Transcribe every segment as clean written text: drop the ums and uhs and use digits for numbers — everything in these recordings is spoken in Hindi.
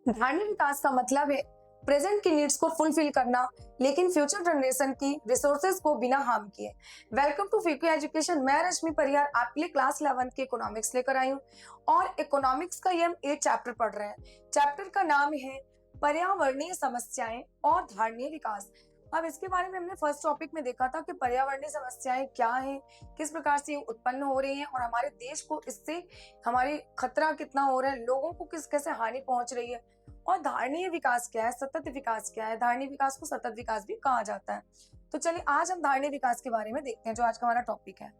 धारणीय विकास का मतलब है प्रेजेंट की नीड्स को फुलफिल करना, लेकिन फ्यूचर जनरेशन की रिसोर्सेज को बिना हार्म किए। वेलकम टू फ्यूक्यू एजुकेशन। मैं रश्मि परिहार आपके लिए क्लास 11 के इकोनॉमिक्स लेकर आई हूँ और इकोनॉमिक्स का ये हम 8 चैप्टर पढ़ रहे हैं। चैप्टर का नाम है पर्यावरणीय समस्याएं और धारणीय विकास। अब इसके बारे में हमने फर्स्ट टॉपिक में देखा था कि पर्यावरणीय समस्याएं क्या हैं, किस प्रकार से ये उत्पन्न हो रही हैं और हमारे देश को इससे हमारे खतरा कितना हो रहा है, लोगों को किस कैसे हानि पहुंच रही है, और धारणीय विकास क्या है, सतत विकास क्या है। धारणीय विकास को सतत विकास भी कहा जाता है। तो चलिए आज हम धारणीय विकास के बारे में देखते हैं, जो आज का हमारा टॉपिक है।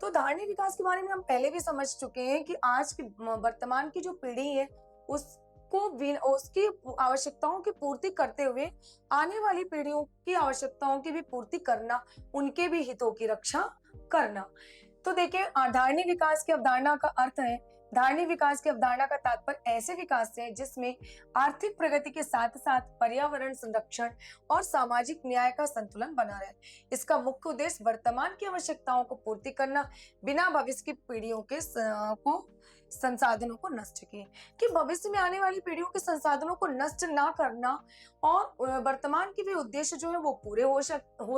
तो धारणीय विकास के बारे में हम पहले भी समझ चुके हैं कि आज की वर्तमान की जो पीढ़ी है उसकी आवश्यकताओं की पूर्ति करते हुए आने वाली पीढ़ियों की आवश्यकताओं की भी पूर्ति करना, उनके भी हितों की रक्षा करना। तो देखिए, धारणीय विकास की अवधारणा का अर्थ है, धारणीय विकास की अवधारणा का तात्पर्य ऐसे विकास से है जिसमें आर्थिक प्रगति के साथ साथ पर्यावरण संरक्षण और सामाजिक न्याय का संतुलन बना रहे। इसका मुख्य उद्देश्य वर्तमान की आवश्यकताओं को पूर्ति करना, बिना भविष्य की पीढ़ियों के संसाधनों को नष्ट किए। कि भविष्य में आने वाली पीढ़ियों के संसाधनों को नष्ट ना करना और वर्तमान के भी उद्देश्य जो है वो पूरे हो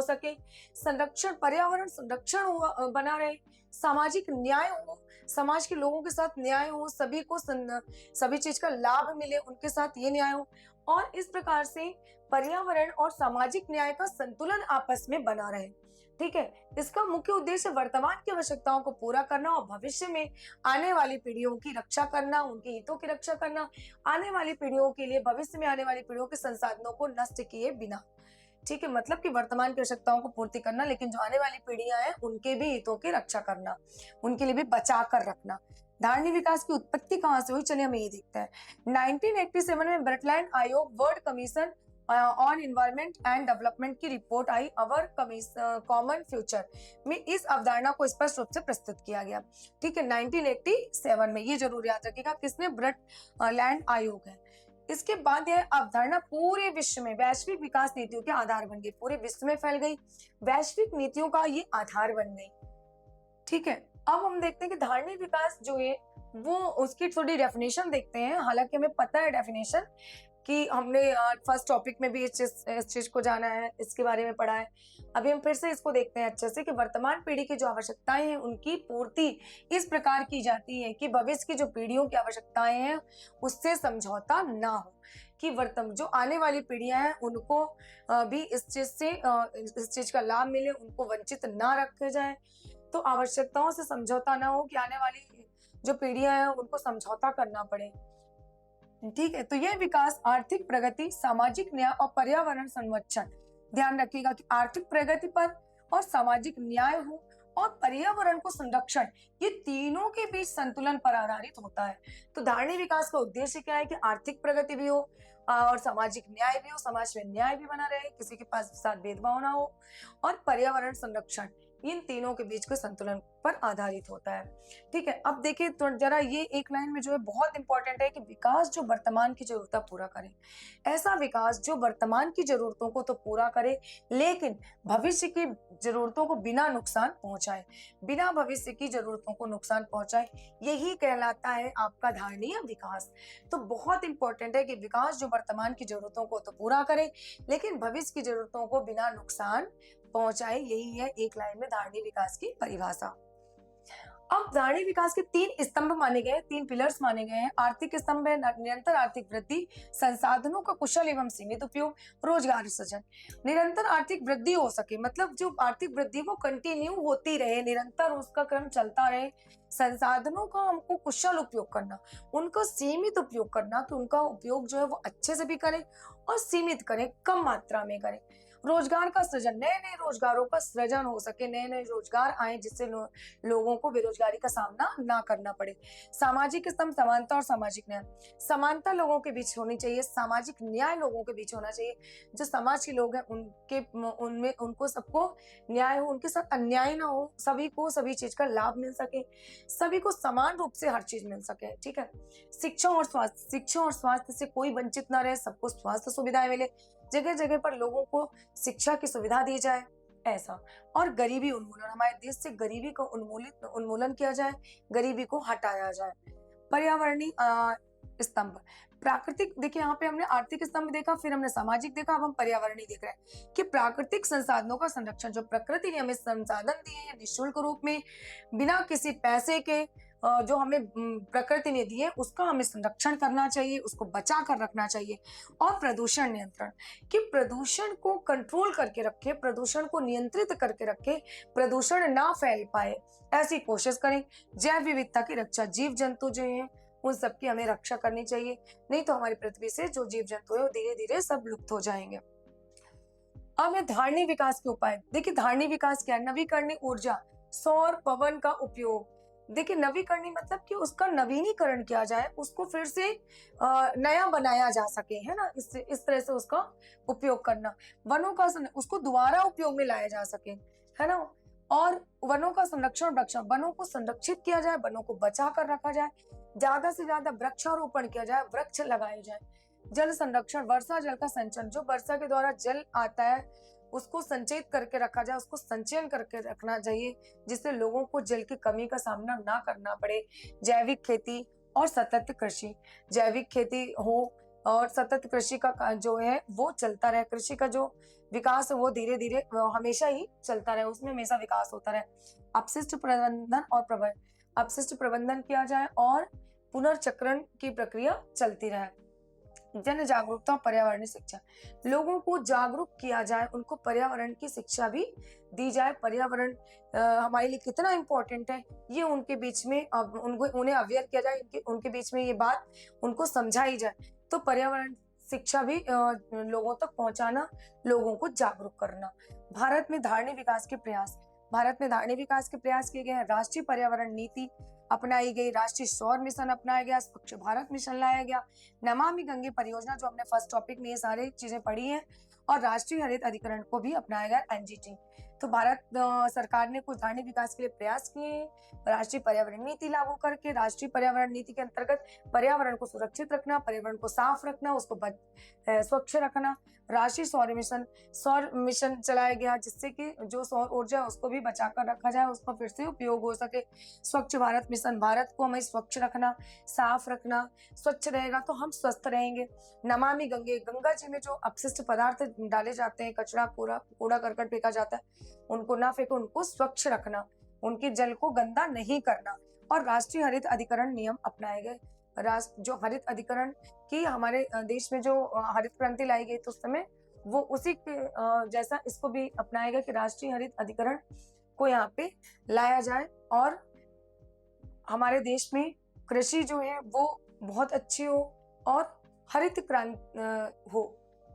सके, संरक्षण, पर्यावरण संरक्षण बना रहे, सामाजिक न्याय हो, समाज के लोगों के साथ न्याय हो, सभी को सभी चीज का लाभ मिले, उनके साथ ये न्याय हो, और इस प्रकार से पर्यावरण और सामाजिक न्याय का संतुलन आपस में बना रहे। ठीक है, इसका मुख्य उद्देश्य वर्तमान की आवश्यकताओं को पूरा करना और भविष्य में आने वाली पीढ़ियों की रक्षा करना, उनके हितों की रक्षा करना, आने वाली पीढ़ियों के लिए, भविष्य में आने वाली पीढ़ियों के संसाधनों को नष्ट किए बिना। ठीक है, मतलब कि वर्तमान की आवश्यकताओं को पूर्ति करना, लेकिन जो आने वाली पीढ़ियां हैं उनके भी हितों की रक्षा करना, उनके लिए भी बचा कर रखना। धारणीय विकास की उत्पत्ति कहां से हुई, चलिए हम ये देखते हैं। 1987 में ब्रटलैंड आयोग world commission on environment and development की रिपोर्ट आई, अवर कॉमन फ्यूचर में इस अवधारणा को स्पष्ट रूप से प्रस्तुत किया गया। ठीक है, 1987 में, ये जरूर याद रखिएगा किसने, ब्रटलैंड आयोग है। इसके बाद यह अवधारणा पूरे विश्व में वैश्विक विकास नीतियों के आधार बन गई, पूरे विश्व में फैल गई, वैश्विक नीतियों का ये आधार बन गई। ठीक है, अब हम देखते हैं कि धारणीय विकास जो है वो उसकी थोड़ी डेफिनेशन देखते हैं। हालांकि हमें पता है डेफिनेशन कि हमने फर्स्ट टॉपिक में भी इस चीज को जाना है, इसके बारे में पढ़ा है। अभी हम फिर से इसको देखते हैं अच्छे से कि वर्तमान पीढ़ी की जो आवश्यकताएं हैं उनकी पूर्ति इस प्रकार की जाती है कि भविष्य की जो पीढ़ियों की आवश्यकताएं हैं उससे समझौता ना हो, कि जो आने वाली पीढ़ियां हैं उनको भी इस चीज का लाभ मिले, उनको वंचित ना रखे जाए। तो आवश्यकताओं से समझौता ना हो कि आने वाली जो पीढ़ियां हैं उनको समझौता करना पड़े। ठीक है, तो यह विकास आर्थिक प्रगति, सामाजिक न्याय और पर्यावरण संरक्षण, ध्यान रखिएगा कि आर्थिक प्रगति पर और सामाजिक न्याय हो और पर्यावरण को संरक्षण, ये तीनों के बीच संतुलन पर आधारित होता है। तो धारणीय विकास का उद्देश्य क्या है कि आर्थिक प्रगति भी हो और सामाजिक न्याय भी हो, समाज में न्याय भी बना रहे, किसी के पास साथ भेदभाव ना हो, और पर्यावरण संरक्षण, इन तीनों के बीच के संतुलन पर आधारित होता है। ठीक है, अब देखिए तो जरा ये एक लाइन में जो है बहुत इंपॉर्टेंट है कि विकास जो वर्तमान की जरूरतें पूरा करे, ऐसा विकास जो वर्तमान की जरूरतों को तो पूरा करे लेकिन भविष्य की जरूरतों को बिना नुकसान पहुंचाए, बिना भविष्य की जरूरतों को नुकसान पहुंचाए, यही कहलाता है आपका धारणीय विकास। तो बहुत इंपॉर्टेंट है कि विकास जो वर्तमान की जरूरतों को तो पूरा करे लेकिन भविष्य की जरूरतों को बिना नुकसान पहुंचाए, यही है एक लाइन में धारणीय विकास की परिभाषा। अब धारणीय विकास के 3 स्तंभ माने गए, 3 पिलर्स माने गए हैं। आर्थिक स्तंभ है निरंतर आर्थिक वृद्धि, संसाधनों का कुशल एवं सीमित उपयोग, रोजगार सृजन। निरंतर आर्थिक वृद्धि हो सके, मतलब जो आर्थिक वृद्धि वो कंटिन्यू होती रहे, निरंतर उसका क्रम चलता रहे। संसाधनों का हमको कुशल उपयोग करना, उनका सीमित उपयोग करना, कि उनका उपयोग जो है वो अच्छे से भी करें और सीमित करें, कम मात्रा में करें। रोजगार का सृजन, नए नए रोजगारों का सृजन हो सके, नए नए रोजगार आए जिससे लोगों को बेरोजगारी का सामना ना करना पड़े। सामाजिक स्तंभ, समानता और सामाजिक न्याय। समानता लोगों के बीच होनी चाहिए, सामाजिक न्याय लोगों के बीच होना चाहिए। जो समाज के लोग हैं उनमें उनको सबको न्याय हो, उनके साथ अन्याय ना हो, सभी को सभी चीज का लाभ मिल सके, सभी को समान रूप से हर चीज मिल सके। ठीक है, शिक्षा और स्वास्थ्य, शिक्षा और स्वास्थ्य से कोई वंचित ना रहे, सबको स्वास्थ्य सुविधाएं मिले, जगह जगह पर लोगों को शिक्षा की सुविधा दी जाए, ऐसा। और गरीबी उन्मूलन, हमारे देश से गरीबी को उन्मूलन किया जाए, गरीबी को हटाया जाए। पर्यावरणीय स्तंभ, प्राकृतिक, देखिए यहाँ पे हमने आर्थिक स्तंभ देखा, फिर हमने सामाजिक देखा, अब हम पर्यावरणीय देख रहे हैं कि प्राकृतिक संसाधनों का संरक्षण, जो प्रकृति ने हमें संसाधन दिए हैं निःशुल्क रूप में, बिना किसी पैसे के, जो हमें प्रकृति ने दिए, उसका हमें संरक्षण करना चाहिए, उसको बचा कर रखना चाहिए। और प्रदूषण नियंत्रण, कि प्रदूषण को कंट्रोल करके रखे, प्रदूषण को नियंत्रित करके रखे, प्रदूषण ना फैल पाए, ऐसी कोशिश करें। जैव विविधता की रक्षा, जीव जंतु जो हैं उन सबकी हमें रक्षा करनी चाहिए, नहीं तो हमारी पृथ्वी से जो जीव जंतु है वो धीरे धीरे सब लुप्त हो जाएंगे। अब है धारणीय विकास के उपाय। देखिए धारणीय विकास क्या है? नवीकरणीय ऊर्जा, सौर पवन का उपयोग। देखिए नवीकरणीय मतलब कि उसका नवीनीकरण किया जाए, उसको फिर से नया बनाया जा सके, है ना, इस तरह से उसका उपयोग करना। वनों का उसको दोबारा उपयोग में लाया जा सके, है ना। और वनों का संरक्षण, रक्षण, वनों को संरक्षित किया जाए, वनों को बचा कर रखा जाए, ज्यादा से ज्यादा वृक्षारोपण किया जाए, वृक्ष लगाए जाए। जल संरक्षण, वर्षा जल का संचयन, जो वर्षा के द्वारा जल आता है उसको संचित करके रखा जाए, उसको संचयन करके रखना चाहिए, जिससे लोगों को जल की कमी का सामना ना करना पड़े। जैविक खेती और सतत कृषि, जैविक खेती हो और सतत कृषि का जो है वो चलता रहे, कृषि का जो विकास है वो धीरे धीरे हमेशा ही चलता रहे, उसमें हमेशा विकास होता रहे। अपशिष्ट प्रबंधन और अपशिष्ट प्रबंधन किया जाए और पुनर्चक्रण की प्रक्रिया चलती रहे। जन जागरूकता, पर्यावरणीय शिक्षा, लोगों को जागरूक किया जाए, उनको पर्यावरण की शिक्षा भी दी जाए। पर्यावरण हमारे लिए कितना इम्पोर्टेंट है ये उनके बीच में उन्हें अवेयर किया जाए, उनके बीच में ये बात उनको समझाई जाए। तो पर्यावरण शिक्षा भी लोगों तक पहुंचाना, लोगों को जागरूक करना। भारत में धारणीय विकास के प्रयास, भारत में धारणीय विकास के प्रयास किए गए हैं। राष्ट्रीय पर्यावरण नीति अपनाई गई, राष्ट्रीय सौर मिशन अपनाया गया, स्वच्छ भारत मिशन लाया गया, नमामि गंगे परियोजना, जो हमने फर्स्ट टॉपिक में ये सारी चीजें पढ़ी हैं, और राष्ट्रीय हरित अधिकरण को भी अपनाया गया, एनजीटी। तो भारत सरकार ने कुछ धारणीय विकास के लिए प्रयास किए। राष्ट्रीय पर्यावरण नीति लागू करके, राष्ट्रीय पर्यावरण नीति के अंतर्गत पर्यावरण को सुरक्षित रखना, पर्यावरण को साफ रखना, उसको स्वच्छ रखना। राष्ट्रीय सौर मिशन चलाया गया, जिससे कि जो सौर ऊर्जा है उसको भी बचा कर रखा जाए, उसका फिर से उपयोग हो सके। स्वच्छ भारत मिशन, भारत को हमें स्वच्छ रखना, साफ रखना, स्वच्छ रहेगा तो हम स्वस्थ रहेंगे। नमामि गंगे, गंगा जी में जो अपशिष्ट पदार्थ डाले जाते हैं, कचरा, कूड़ा करकट फेंका जाता है, उनको ना फेंको, उनको स्वच्छ रखना, उनके जल को गंदा नहीं करना। और राष्ट्रीय हरित अधिकरण नियम अपनाए गए। जो हरित अधिकरण की हमारे देश में जो हरित क्रांति लाई गई तो उस समय वो उसी के जैसा इसको भी अपनाया गया कि राष्ट्रीय हरित अधिकरण को यहाँ पे लाया जाए और हमारे देश में कृषि जो है वो बहुत अच्छी हो और हरित क्रांति हो।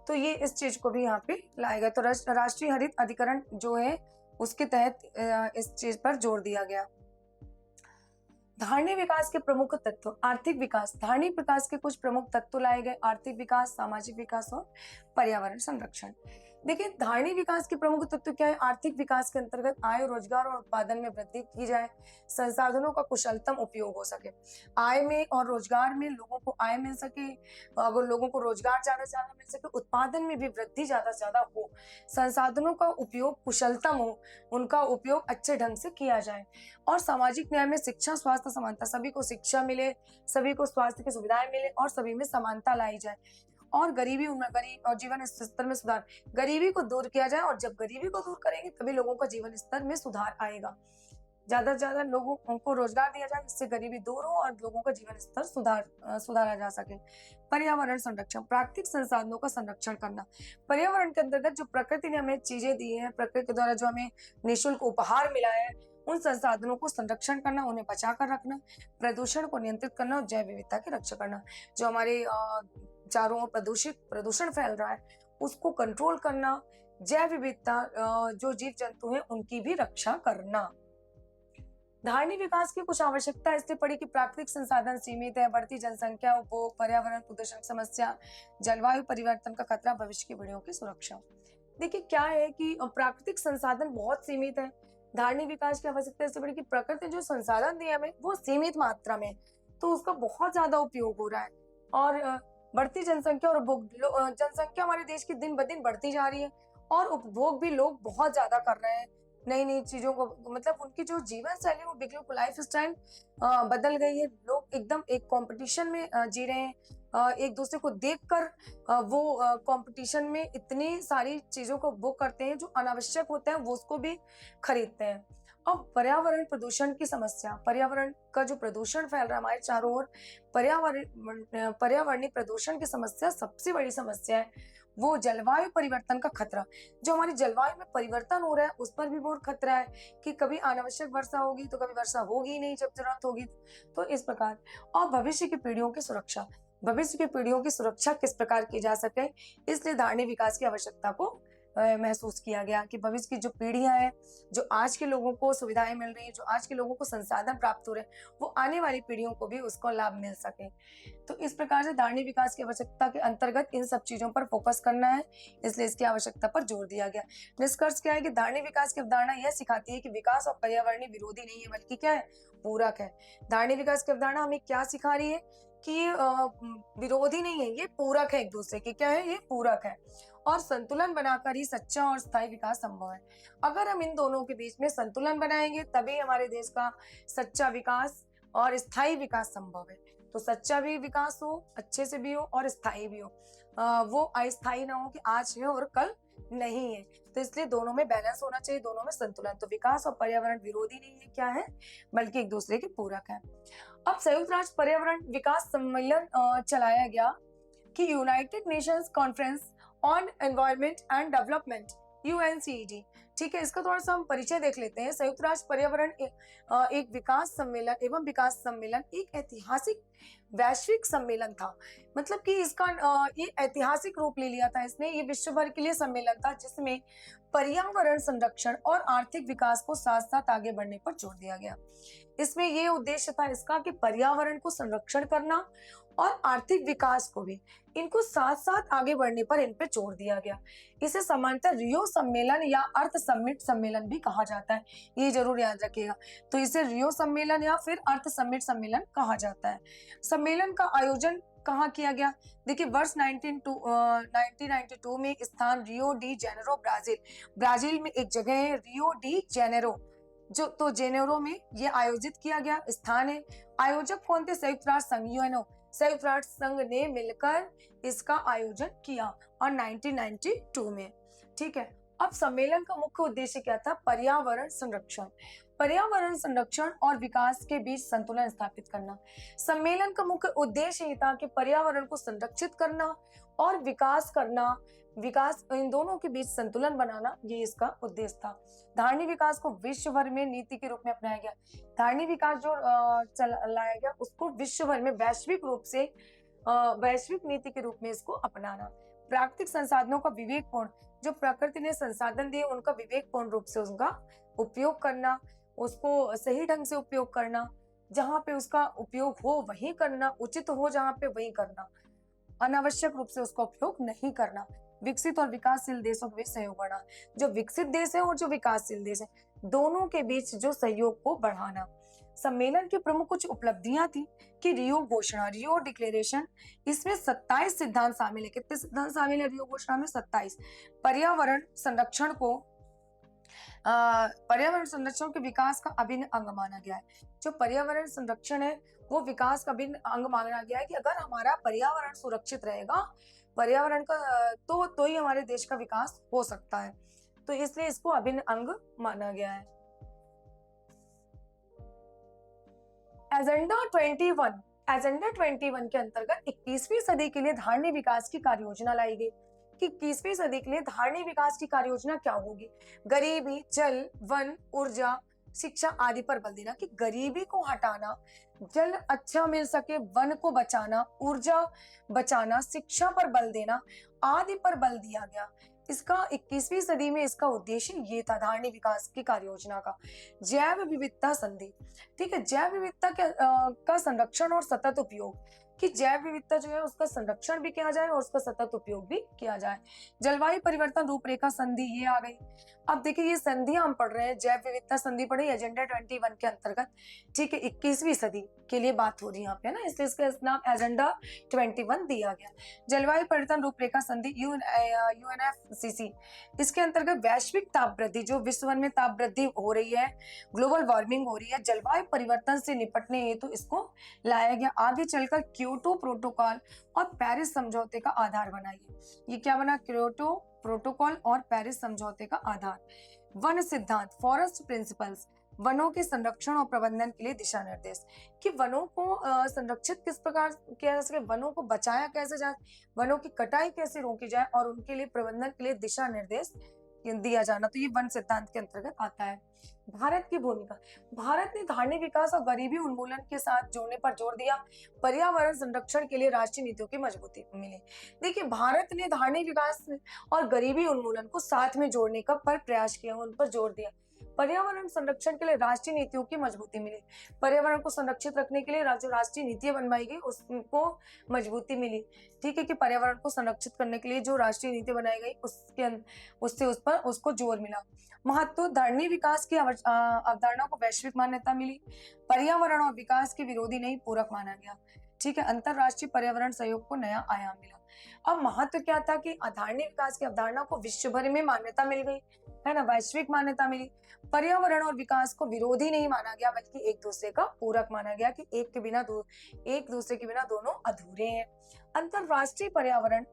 तो ये इस चीज को भी यहाँ पे लाया गया। तो राष्ट्रीय हरित अधिकरण जो है उसके तहत इस चीज पर जोर दिया गया। धारणीय विकास के प्रमुख तत्व, आर्थिक विकास, धारणीय विकास के कुछ प्रमुख तत्व लाए गए, आर्थिक विकास, सामाजिक विकास और पर्यावरण संरक्षण। देखिए धारणीय विकास के प्रमुख तत्व क्या है? आर्थिक विकास के अंतर्गत आय, रोजगार और उत्पादन में वृद्धि की जाए, संसाधनों का कुशलतम उपयोग हो सके। आय में और रोजगार में लोगों को आय मिल सके, अगर लोगों को रोजगार ज्यादा से ज्यादा मिल सके, उत्पादन में भी वृद्धि ज्यादा से ज्यादा हो, संसाधनों का उपयोग कुशलतम हो, उनका उपयोग अच्छे ढंग से किया जाए। और सामाजिक न्याय में शिक्षा, स्वास्थ्य, समानता, सभी को शिक्षा मिले, सभी को स्वास्थ्य की सुविधाएं मिले और सभी में समानता लाई जाए। और गरीबी और जीवन स्तर में सुधार, गरीबी को दूर किया जाए, और जब गरीबी को दूर करेंगे तभी लोगों का जीवन स्तर में सुधार आएगा। ज्यादा से ज्यादा लोगों को रोजगार दिया जाए, जिससे गरीबी दूर हो और लोगों का जीवन स्तर सुधारा जा सके। पर्यावरण संरक्षण, प्राकृतिक संसाधनों का संरक्षण करना, पर्यावरण के अंतर्गत जो प्रकृति ने हमें चीजें दी हैं, प्रकृति के द्वारा जो हमें निःशुल्क उपहार मिला है, उन संसाधनों को संरक्षण करना, उन्हें बचा कर रखना, प्रदूषण को नियंत्रित करना और जैव विविधता की रक्षा करना। जो हमारे चारों ओर प्रदूषण फैल रहा है उसको कंट्रोल करना, जैव विविधता, जो जीव जंतु हैं उनकी भी रक्षा करना। धारणीय विकास की कुछ आवश्यकता इसलिए पड़ी कि प्राकृतिक संसाधन सीमित है, बढ़ती जनसंख्या, उपभोग, पर्यावरण प्रदूषण समस्या, जलवायु परिवर्तन का खतरा, भविष्य की पीढ़ियों की सुरक्षा। देखिए क्या है कि प्राकृतिक संसाधन बहुत सीमित है। धारणीय विकास की आवश्यकता इससे बड़ी कि प्रकृति जो संसाधन दिए हमें वो सीमित मात्रा में, तो उसका बहुत ज्यादा उपयोग हो रहा है। और बढ़ती जनसंख्या और जनसंख्या हमारे देश की दिन ब दिन बढ़ती जा रही है और उपभोग भी लोग बहुत ज्यादा कर रहे हैं नई नई चीजों को, मतलब उनकी जो जीवन शैली वो बिल्कुल लाइफ स्टाइल बदल गई है। लोग एकदम एक कंपटीशन में जी रहे हैं, एक दूसरे को देखकर वो कंपटीशन में इतनी सारी चीजों को वो करते हैं जो अनावश्यक होते हैं, वो उसको भी खरीदते हैं। अब पर्यावरण प्रदूषण की समस्या, पर्यावरण का जो प्रदूषण फैल रहा है हमारे चारों ओर, पर्यावरणीय प्रदूषण की समस्या सबसे बड़ी समस्या है। वो जलवायु परिवर्तन का खतरा, जो हमारी जलवायु में परिवर्तन हो रहा है उस पर भी बहुत खतरा है कि कभी अनावश्यक वर्षा होगी तो कभी वर्षा होगी नहीं जब जरूरत होगी। तो इस प्रकार, और भविष्य की पीढ़ियों की सुरक्षा, भविष्य की पीढ़ियों की सुरक्षा किस प्रकार की जा सके, इसलिए धारणीय विकास की आवश्यकता को महसूस किया गया कि भविष्य की जो पीढ़ियां हैं, जो आज के लोगों को सुविधाएं मिल रही हैं, जो आज के लोगों को संसाधन प्राप्त हो रहे हैं, वो आने वाली पीढ़ियों को भी उसको लाभ मिल सके। तो इस प्रकार से धारणीय विकास की आवश्यकता के अंतर्गत इन सब चीजों पर फोकस करना है, इसलिए इसकी आवश्यकता पर जोर दिया गया। निष्कर्ष क्या है कि धारणीय विकास की अवधारणा यह सिखाती है कि विकास और पर्यावरणीय विरोधी नहीं है, बल्कि क्या है, पूरक है। धारणीय विकास की अवधारणा हमें क्या सिखा रही है कि विरोधी नहीं है, ये पूरक है एक दूसरे के, क्या है, ये पूरक है, और संतुलन बनाकर ही सच्चा और स्थायी विकास संभव है। अगर हम इन दोनों के बीच में संतुलन बनाएंगे तभी हमारे देश का सच्चा विकास और स्थायी विकास संभव है। तो सच्चा भी विकास हो, अच्छे से भी हो, और स्थायी भी हो, वो अस्थायी ना हो कि आज है और कल नहीं है। तो इसलिए दोनों में बैलेंस होना चाहिए, दोनों में संतुलन। तो विकास और पर्यावरण विरोधी नहीं है, क्या है, बल्कि एक दूसरे के पूरक है। अब संयुक्त राष्ट्र पर्यावरण विकास सम्मेलन चलाया गया कि United Nations conference on environment and development, UNCED। ठीक है, इसका थोड़ा सा हम परिचय देख लेते हैं। संयुक्त राष्ट्र पर्यावरण एक विकास सम्मेलन एवं विकास सम्मेलन एक ऐतिहासिक वैश्विक सम्मेलन था। मतलब कि इसका ये ऐतिहासिक रूप ले लिया था इसने, ये विश्व भर के लिए सम्मेलन था जिसमें पर्यावरण संरक्षण और आर्थिक विकास को साथ साथ आगे बढ़ने पर जोर दिया गया। इसमें ये उद्देश्य था इसका कि पर्यावरण को संरक्षण करना और आर्थिक विकास को भी, इनको साथ साथ आगे बढ़ने पर इन पे जोर दिया गया। इसे समांतर रियो सम्मेलन या अर्थ समिट सम्मेलन भी कहा जाता है, ये जरूर याद रखिएगा। तो इसे रियो सम्मेलन या फिर अर्थ समिट सम्मेलन कहा जाता है। सम्मेलन का आयोजन कहाँ किया गया, देखिए वर्ष 1992 में स्थान रियो डी जेनेरो, ब्राजील में एक जगह है रियो डी जेनेरो, जो तो जेनेरो में ये आयोजित किया गया स्थान है। आयोजक कौन थे, संयुक्त राष्ट्र संघ, यूएनओ, संयुक्त राष्ट्र संघ ने मिलकर इसका आयोजन किया और 1992 में। ठीक है, अब सम्मेलन का मुख्य उद्देश्य क्या था, पर्यावरण संरक्षण, पर्यावरण संरक्षण और विकास के बीच संतुलन स्थापित करना। सम्मेलन का मुख्य उद्देश्य ये था कि पर्यावरण को संरक्षित करना और विकास करना, विकास, इन दोनों के बीच संतुलन बनाना, ये इसका उद्देश्य था। धारणीय विकास को विश्व भर में नीति के रूप में अपनाया गया। धारणीय विकास जो लाया गया उसको विश्व भर में वैश्विक रूप से वैश्विक नीति के रूप में इसको अपनाना। प्राकृतिक संसाधनों का विवेकपूर्ण, जो प्रकृति ने संसाधन दिए उनका विवेकपूर्ण रूप से उनका उपयोग करना, उसको सही ढंग से उपयोग करना, जहाँ पे उसका उपयोग हो वही करना, उचित हो जहाँ पे वही करना, अनावश्यक रूप से उसका उपयोग नहीं करना। विकसित और विकासशील देशों के बीच सहयोग बढ़ा, जो विकसित देश है और जो विकासशील देश है दोनों के बीच जो सहयोग को बढ़ाना। सम्मेलन की प्रमुख कुछ उपलब्धियां थी कि रियो घोषणा, रियो डिक्लेरेशन, इसमें 27 सिद्धांत शामिल है। कितने सिद्धांत शामिल है रियो घोषणा में, 27। पर्यावरण संरक्षण को पर्यावरण संरक्षण के विकास का अभिन्न अंग माना गया है। जो पर्यावरण संरक्षण है वो विकास का अभिन्न अंग माना गया है कि अगर हमारा पर्यावरण सुरक्षित रहेगा, पर्यावरण का तो ही हमारे देश का विकास हो सकता है। तो इसलिए इसको अभिन्न अंग माना गया है। एजेंडा 21 के अंतर्गत 21वीं सदी के लिए धारणीय विकास की कार्य योजना लाई गई कि 21वीं सदी के लिए धारणीय विकास की कार्य योजना क्या होगी। गरीबी, जल, वन, ऊर्जा, शिक्षा आदि पर बल देना, कि गरीबी को हटाना, जल अच्छा मिल सके, वन को बचाना, ऊर्जा बचाना, शिक्षा पर बल देना आदि पर बल दिया गया। इसका 21वीं सदी में इसका उद्देश्य ये था धारणीय विकास की कार्य योजना का। जैव विविधता संधि, ठीक है, जैव विविधता का संरक्षण और सतत उपयोग, कि जैव विविधता जो है उसका संरक्षण भी किया जाए और उसका सतत उपयोग भी किया जाए। जलवायु परिवर्तन रूपरेखा संधि ये आ गई। अब देखिए ये संधियां हम पढ़ रहे हैं, जैव विविधता संधि पढ़ी एजेंडा 21 के अंतर्गत, ठीक है, 21वीं सदी के लिए बात हो रही है यहाँ पे, है ना, इसलिए इसका नाम एजेंडा 21 दिया गया। जलवायु परिवर्तन रूपरेखा संधि यूएनएफसीसी, इसके अंतर्गत वैश्विक ताप वृद्धि, जो विश्व भर में ताप वृद्धि हो रही है, ग्लोबल वार्मिंग हो रही है, जलवायु परिवर्तन से निपटने हेतु इसको लाया गया। आगे चलकर क्योटो प्रोटोकॉल और पेरिस समझौते का आधार बनाइए। ये क्या बना? क्योटो प्रोटोकॉल और पेरिस समझौते का आधार। वन सिद्धांत, फॉरेस्ट प्रिंसिपल्स, वनों के संरक्षण और प्रबंधन के लिए दिशा निर्देश, कि वनों को संरक्षित किस प्रकार किया जा सके, वनों को बचाया कैसे जाए, वनों की कटाई कैसे रोकी जाए और उनके लिए प्रबंधन के लिए दिशा निर्देश दिया जाना, तो ये वन सिद्धांत के अंतर्गत आता है। भारत की भूमिका, भारत ने धारणीय विकास और गरीबी उन्मूलन के साथ जोड़ने पर जोर दिया। पर्यावरण संरक्षण के लिए राष्ट्रीय नीतियों की मजबूती मिली। देखिए भारत ने धारणीय विकास और गरीबी उन्मूलन को साथ में जोड़ने का प्रयास किया, उन पर जोर दिया। पर्यावरण संरक्षण के लिए राष्ट्रीय नीतियों की मजबूती मिली। पर्यावरण को संरक्षित रखने के लिए जो राष्ट्रीय नीतियां बनवाई गई उसको मजबूती मिली। ठीक है, कि पर्यावरण को संरक्षित करने के लिए जो राष्ट्रीय नीति बनाई गई उससे उसको जोर मिला। महत्व, धारणीय विकास की अवधारणा को वैश्विक मान्यता मिली। पर्यावरण और विकास के विरोधी नहीं, पूरक माना गया। ठीक है, अंतरराष्ट्रीय पर्यावरण सहयोग को नया आयाम मिला। अब महत्व क्या था कि धारणीय विकास की अवधारणा को विश्व भर में मान्यता मिल गई, है ना, वैश्विक मान्यता मिली। पर्यावरण और विकास को विरोधी नहीं माना गया बल्कि एक दूसरे का पूरक माना गया, कि एक दूसरे के बिना दोनों अधूरे हैं। अंतरराष्ट्रीय पर्यावरण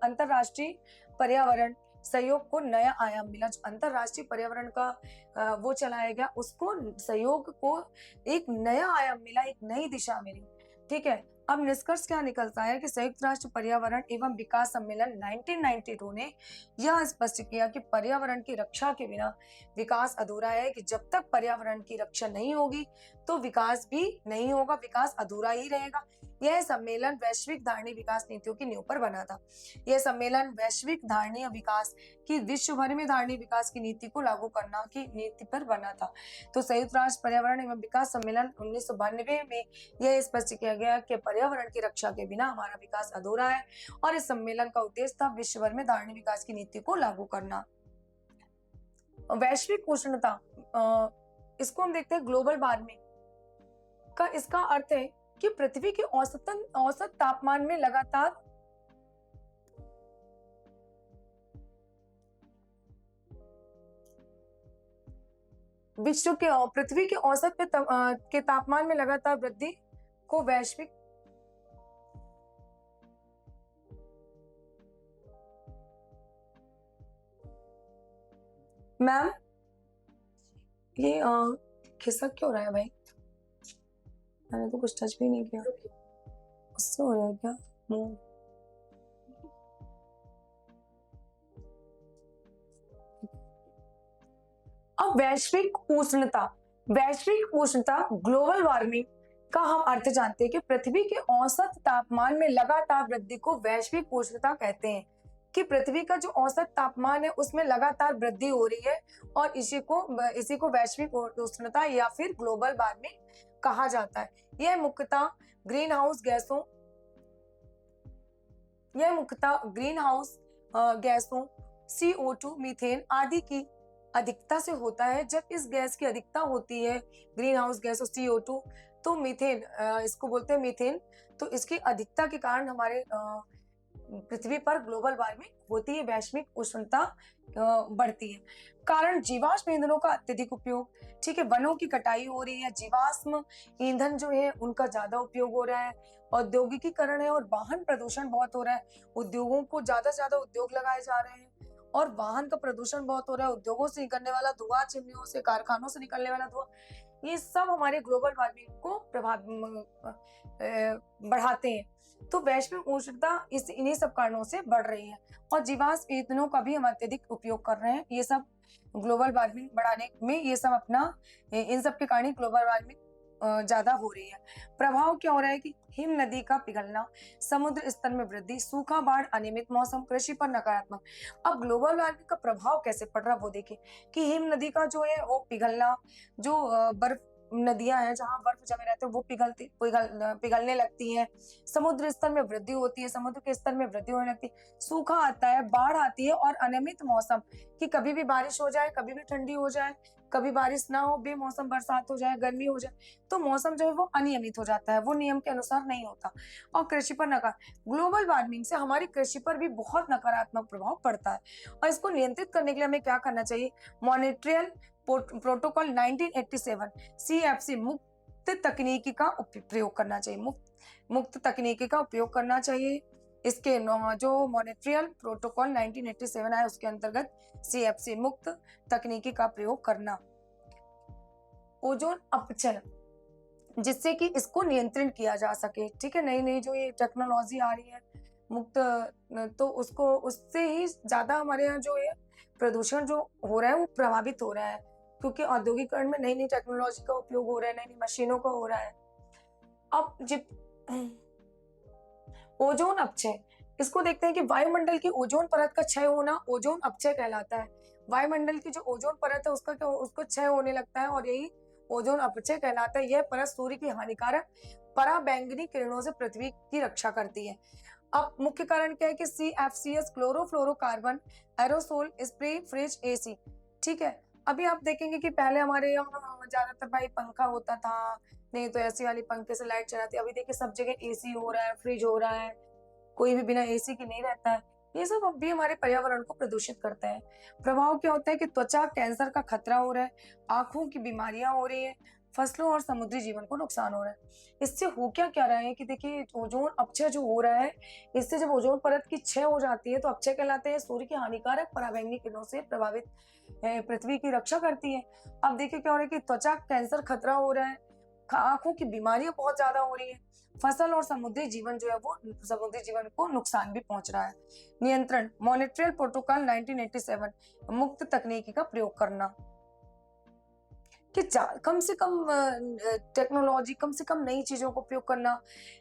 सहयोग को नया आयाम मिला। जो अंतरराष्ट्रीय पर्यावरण का वो चलाया गया, उसको सहयोग को एक नया आयाम मिला, एक नई दिशा मिली। ठीक है, अब निष्कर्ष क्या निकलता है कि संयुक्त राष्ट्र पर्यावरण एवं विकास सम्मेलन 1992 ने यह स्पष्ट किया कि पर्यावरण की रक्षा के बिना विकास अधूरा है, कि जब तक पर्यावरण की रक्षा नहीं होगी तो विकास भी नहीं होगा, विकास अधूरा ही रहेगा। यह सम्मेलन वैश्विक धारणीय विकास नीतियों की नींव पर बना था। यह सम्मेलन वैश्विक धारणीय विकास की, विश्व भर में धारणीय विकास की नीति को लागू करना की नीति पर बना था। तो संयुक्त राष्ट्र पर्यावरण एवं विकास सम्मेलन 1992 में यह स्पष्ट किया गया कि पर्यावरण की रक्षा के बिना हमारा विकास अधूरा है, और इस सम्मेलन का उद्देश्य था विश्व भर में धारणीय विकास की नीति को लागू करना। वैश्विक उष्णता, इसको हम देखते हैं ग्लोबल वार्मिंग का। इसका अर्थ है कि पृथ्वी के औसत तापमान में लगातार पृथ्वी के औसत के तापमान में लगातार वृद्धि को वैश्विक मैम ये खिसक क्यों रहा है भाई? मैंने तो कुछ टच भी नहीं किया, उससे हो रहा है क्या? अब वैश्विक उष्णता ग्लोबल वार्मिंग का हम अर्थ जानते हैं कि पृथ्वी के औसत तापमान में लगातार वृद्धि को वैश्विक उष्णता कहते हैं, कि पृथ्वी का जो औसत तापमान है उसमें लगातार वृद्धि हो रही है, और इसी को वैश्विक उष्णता या फिर ग्लोबल वार्मिंग कहा जाता है। यह मुख्यतः ग्रीन हाउस गैसों CO2, मीथेन आदि की अधिकता से होता है। जब इस गैस की अधिकता होती है, ग्रीन हाउस गैस और CO2, तो मीथेन, इसको बोलते हैं मीथेन, तो इसकी अधिकता के कारण हमारे पृथ्वी पर ग्लोबल वार्मिंग होती है, वैश्विक उष्णता बढ़ती है। कारण जीवाश्म ईंधनों का अत्यधिक उपयोग। ठीक है, वनों की कटाई हो रही है, जीवाश्म ईंधन जो है उनका ज्यादा उपयोग हो रहा है, औद्योगिकीकरण है और वाहन प्रदूषण बहुत हो रहा है। उद्योगों को ज्यादा से ज्यादा उद्योग लगाए जा रहे हैं और वाहन का प्रदूषण बहुत हो रहा है। उद्योगों से निकलने वाला धुआं, चिमनियों से, कारखानों से निकलने वाला धुआं, ये सब हमारे ग्लोबल वार्मिंग को बढ़ाते हैं। तो वैश्विक उष्णता इन्हीं सब कारणों से बढ़ रही है, और जीवाश्म ईंधनों का भी हम अत्यधिक उपयोग कर रहे हैं। ये सब ग्लोबल वार्मिंग बढ़ाने में, ये सब इन सब के कारण ग्लोबल वार्मिंग ज्यादा हो रही है। प्रभाव क्या हो रहा है कि हिम नदी का पिघलना, समुद्र स्तर में वृद्धि, सूखा, बाढ़, अनियमित मौसम, कृषि पर नकारात्मक। अब ग्लोबल वार्मिंग का प्रभाव कैसे पड़ रहा है वो देखिए, कि हिम नदी का जो है वो पिघलना, जो बर्फ नदियां हैं जहां बर्फ जमे रहते हैं वो पिघलने लगती हैं। समुद्र स्तर में वृद्धि होती है, समुद्र के स्तर में वृद्धि होने लगती है। सूखा आता है, बाढ़ आती है और अनियमित मौसम, कि कभी भी बारिश हो जाए, कभी भी ठंडी हो जाए, कभी बारिश ना हो, बेमौसम बरसात हो जाए, गर्मी हो जाए, तो मौसम जो है वो अनियमित हो जाता है, वो नियम के अनुसार नहीं होता। और कृषि पर नकार ग्लोबल वार्मिंग से हमारी कृषि पर भी बहुत नकारात्मक प्रभाव पड़ता है। और इसको नियंत्रित करने के लिए हमें क्या करना चाहिए? मॉनिट्रियल प्रोटोकॉल 1987 CFC मुक्त तकनीकी का प्रयोग करना चाहिए, मुक्त तकनीकी का उपयोग करना चाहिए। इसके जो मॉनिट्रियल प्रोटोकॉल 1987 है उसके अंतर्गत CFC मुक्त तकनीकी का प्रयोग करना। ओजोन अपचन, जिससे कि इसको नियंत्रण किया जा सके, ठीक है। नई नई जो ये टेक्नोलॉजी आ रही है मुक्त, तो उसको उससे ही ज्यादा हमारे यहाँ जो है प्रदूषण जो हो रहा है वो प्रभावित हो रहा है, क्योंकि औद्योगिकरण में नई नई टेक्नोलॉजी का उपयोग हो रहा है, नई नई मशीनों का हो रहा है। अब ओजोन अपचय, इसको देखते हैं कि वायुमंडल की ओजोन परत का क्षय होना ओजोन अपचय कहलाता है। वायुमंडल की जो ओजोन परत है उसको क्षय होने लगता है और यही ओजोन अपचय कहलाता है। यह परत सूर्य की हानिकारक पराबैंगनी किरणों से पृथ्वी की रक्षा करती है। अब मुख्य कारण क्या है कि CFCs chlorofluorocarbon aerosol spray fridge AC, ठीक है। अभी आप देखेंगे कि पहले हमारे यहाँ ज्यादातर भाई पंखा होता था, नहीं तो ऐसी वाली पंखे से लाइट चलाती। अभी देखिए सब जगह AC हो रहा है, फ्रिज हो रहा है, कोई भी बिना AC के नहीं रहता है। ये सब अब भी हमारे पर्यावरण को प्रदूषित करता है। प्रभाव क्या होता है कि त्वचा कैंसर का खतरा हो रहा है, आंखों की बीमारियां हो रही है, फसलों और समुद्री जीवन को नुकसान हो रहा है। इससे हो क्या रहा है कि देखिए ओजोन अपक्षय जो हो रहा है, इससे जब ओजोन परत की क्षय हो जाती है तो अपक्षय कहलाते हैं, सूर्य की हानिकारक पराबैंगनी किरणों से प्रभावित पृथ्वी की रक्षा करती है। अब देखिए क्या हो रहा है कि त्वचा कैंसर खतरा हो रहा है, आंखों की बीमारियां बहुत ज्यादा हो रही है, फसल और समुद्री जीवन जो है वो समुद्री जीवन को नुकसान भी पहुंच रहा है। नियंत्रण मॉनिट्रियल प्रोटोकॉल 1987 मुक्त तकनीकी का प्रयोग करना, कि कम से कम टेक्नोलॉजी, कम से कम नई चीजों का उपयोग करना।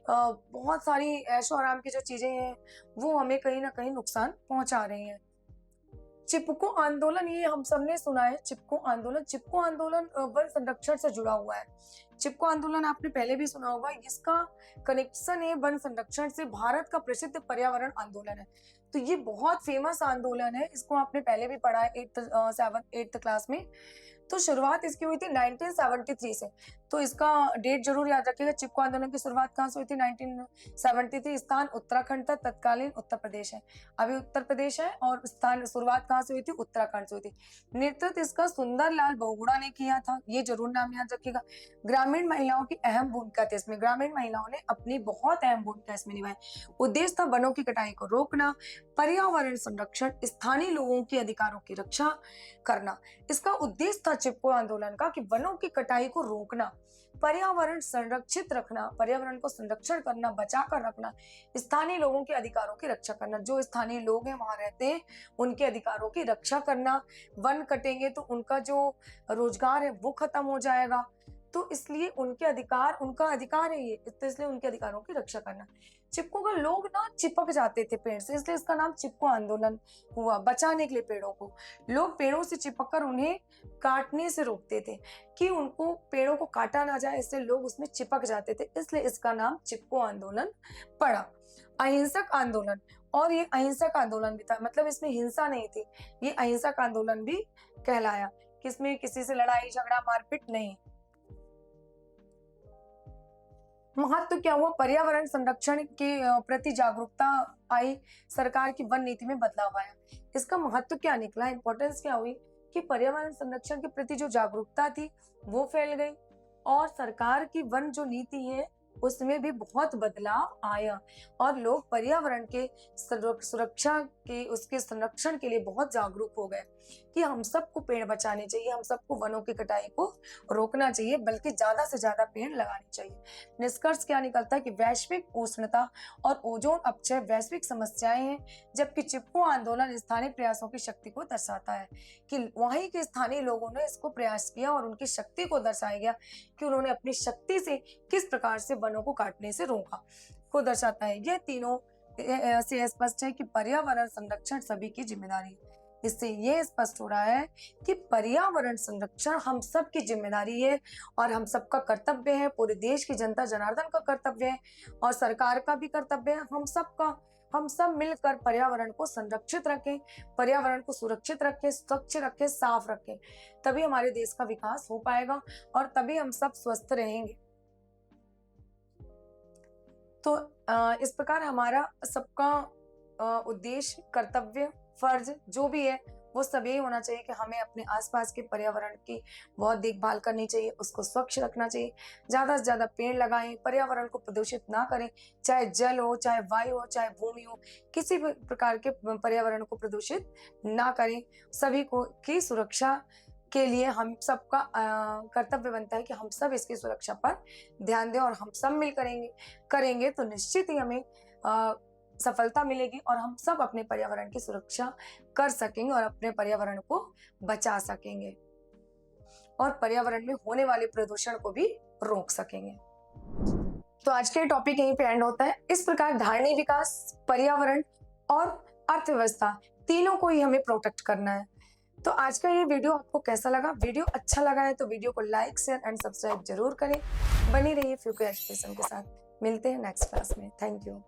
बहुत सारी ऐशो आराम की जो चीजें हैं वो हमें कहीं ना कहीं नुकसान पहुंचा रही हैं। चिपको आंदोलन, ये हम सबने सुना है, चिपको आंदोलन वन संरक्षण से जुड़ा हुआ है। चिपको आंदोलन आपने पहले भी सुना होगा, इसका कनेक्शन है वन संरक्षण से। भारत का प्रसिद्ध पर्यावरण आंदोलन है, तो ये बहुत फेमस आंदोलन है, इसको आपने पहले भी पढ़ा है 8th क्लास में। तो शुरुआत इसकी हुई थी 1973 से, तो इसका डेट जरूर याद रखिएगा। चिपको आंदोलन की शुरुआत कहाँ से हुई थी? 1973। स्थान उत्तराखंड था, तत्कालीन उत्तर प्रदेश है, अभी उत्तर प्रदेश है, और स्थान शुरुआत कहाँ से हुई थी? उत्तराखंड से हुई थी। नेतृत्व इसका सुंदरलाल बहुगुणा ने किया था, ये जरूर नाम याद रखिएगा। ग्रामीण महिलाओं की अहम भूमिका थी इसमें, ग्रामीण महिलाओं ने अपनी बहुत अहम भूमिका इसमें निभाई। उद्देश्य था वनों की कटाई को रोकना, पर्यावरण संरक्षण, स्थानीय लोगों के अधिकारों की रक्षा करना। इसका उद्देश्य था चिपको आंदोलन का कि वनों की कटाई को रोकना, पर्यावरण संरक्षित रखना, पर्यावरण को संरक्षण करना, बचा कर रखना, स्थानीय लोगों के अधिकारों की रक्षा करना, जो स्थानीय लोग हैं वहां रहते हैं उनके अधिकारों की रक्षा करना। वन कटेंगे तो उनका जो रोजगार है वो खत्म हो जाएगा, तो इसलिए उनका अधिकार है ये, तो इसलिए उनके अधिकारों की रक्षा करना। चिपको का लोग ना चिपक जाते थे पेड़ से, इसलिए इसका नाम चिपको आंदोलन हुआ। बचाने के लिए पेड़ों को, लोग पेड़ों से चिपक कर उन्हें काटने से रोकते थे, कि उनको पेड़ों को काटा ना जाए, इसलिए लोग उसमें चिपक जाते थे, इसलिए इसका नाम चिपको आंदोलन पड़ा। अहिंसक आंदोलन, और ये अहिंसक आंदोलन भी था, मतलब इसमें हिंसा नहीं थी, ये अहिंसक आंदोलन भी कहलाया, कि इसमें किसी से लड़ाई झगड़ा मारपीट नहीं। महत्व क्या हुआ? पर्यावरण संरक्षण के प्रति जागरूकता आई, सरकार की वन नीति में बदलाव आया। इसका महत्व क्या निकला, इंपॉर्टेंस क्या हुई कि पर्यावरण संरक्षण के प्रति जो जागरूकता थी वो फैल गई, और सरकार की वन जो नीति है उसमें भी बहुत बदलाव आया, और लोग पर्यावरण के सुरक्षा के, उसके संरक्षण के लिए बहुत जागरूक हो गए कि हम सबको पेड़ बचाने चाहिए, हम सबको वनों की कटाई को रोकना चाहिए, बल्कि ज्यादा से ज्यादा पेड़ लगाने चाहिए। निष्कर्ष क्या निकलता है कि वैश्विक उष्णता और ओजोन अपक्षय वैश्विक समस्याएं हैं, जबकि चिपको आंदोलन स्थानीय प्रयासों की शक्ति को दर्शाता है, कि वहीं के स्थानीय लोगों ने इसको प्रयास किया और उनकी शक्ति को दर्शाया गया, कि उन्होंने अपनी शक्ति से किस प्रकार से वनों को काटने से रोका, को दर्शाता है। यह तीनों से स्पष्ट है कि पर्यावरण संरक्षण सभी की जिम्मेदारी है। इससे ये स्पष्ट हो रहा है कि पर्यावरण संरक्षण हम सब की जिम्मेदारी है और हम सबका कर्तव्य है, पूरे देश की जनता जनार्दन का कर्तव्य है और सरकार का भी कर्तव्य है। हम सब मिलकर पर्यावरण को संरक्षित रखें, पर्यावरण को सुरक्षित रखें, स्वच्छ रखें, साफ रखें, तभी हमारे देश का विकास हो पाएगा और तभी हम सब स्वस्थ रहेंगे। तो इस प्रकार हमारा सबका उद्देश्य, कर्तव्य, फर्ज जो भी है वो सब यही होना चाहिए कि हमें अपने आसपास के पर्यावरण की बहुत देखभाल करनी चाहिए, उसको स्वच्छ रखना चाहिए, ज्यादा से ज्यादा पेड़ लगाएं, पर्यावरण को प्रदूषित ना करें, चाहे जल हो, चाहे वायु हो, चाहे भूमि हो, किसी भी प्रकार के पर्यावरण को प्रदूषित ना करें। सभी को की सुरक्षा के लिए हम सबका कर्तव्य बनता है कि हम सब इसकी सुरक्षा पर ध्यान दें और हम सब मिल करेंगे तो निश्चित ही हमें सफलता मिलेगी और हम सब अपने पर्यावरण की सुरक्षा कर सकेंगे और अपने पर्यावरण को बचा सकेंगे और पर्यावरण में होने वाले प्रदूषण को भी रोक सकेंगे। तो आज के टॉपिक यहीं पे एंड होता है। इस प्रकार धारणीय विकास, पर्यावरण और अर्थव्यवस्था तीनों को ही हमें प्रोटेक्ट करना है। तो आज का ये वीडियो आपको कैसा लगा? वीडियो अच्छा लगा है तो वीडियो को लाइक, शेयर एंड सब्सक्राइब जरूर करें। बनी रहिए फ्यूके एजुकेशन के साथ। मिलते हैं नेक्स्ट क्लास में। Thank you.